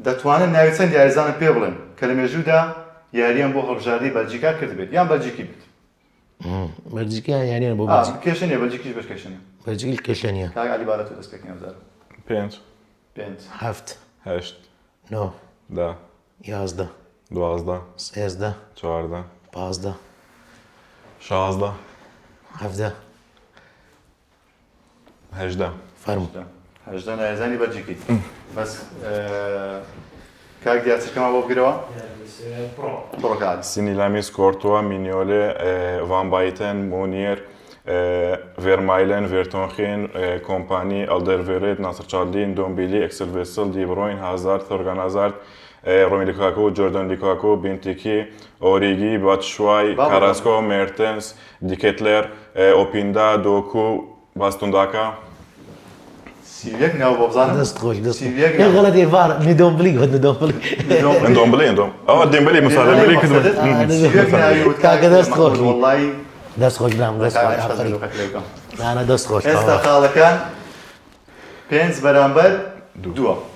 دەتوانن ناوی چەندی ئارزانە پێ بڵێن کە لە مێژوودا یاریان بۆ هەڵبژاردەی بەلجیکا کرد بێت یان بەلجیکی بێت. بەلجیکا یاریان بۆ بەلجیک کێشە بەلجیکیش بەش کێشە بەلجیک کێشە نییە. کاک عەلی بارەت دەست پێکەی هەزار. 5 5 7 8 9 10 11 12 13 14 15 16 17 18 فەرموو. هەژدە نایزانی بەلجیکی. بەس کاک دیارچەکەمان بۆ بگرەوە. بڕۆ کاک. سینیلامیس کۆرتووە مینیۆلێ ڤان بایتن مونیر ڤێرمایلن ڤێرتۆنخین کۆمپانی ئەلدەرڤێرێت ناسرچاردین دۆمبیلی ئەکسل ڤێسل دیبڕۆین هازارد تۆرگان هازارد ڕۆمی لوکاکو جۆردەن لوکاکو بینتیکی ئۆریگی باتشوای کاراسکۆ مێرتنس دیکێتلەر ئۆپیندا دۆکو باستونداکا. سیویەک ناو بۆ بزانم. دەست خۆش دەست سیویەک خۆش. غەڵەتی ڤار ندۆمبلی گوت ندۆمبلی. ئەندۆمبلی ئەوە دێمبلی مساعدەمبلی کردم. سیویەک ناوی وت کاکە دەست خۆش. وەڵڵی دەست خۆش برام دەست خۆش ئافرین. نانە دەست خۆش. ئێستا خاڵەکان 5 بەرامبەر 2.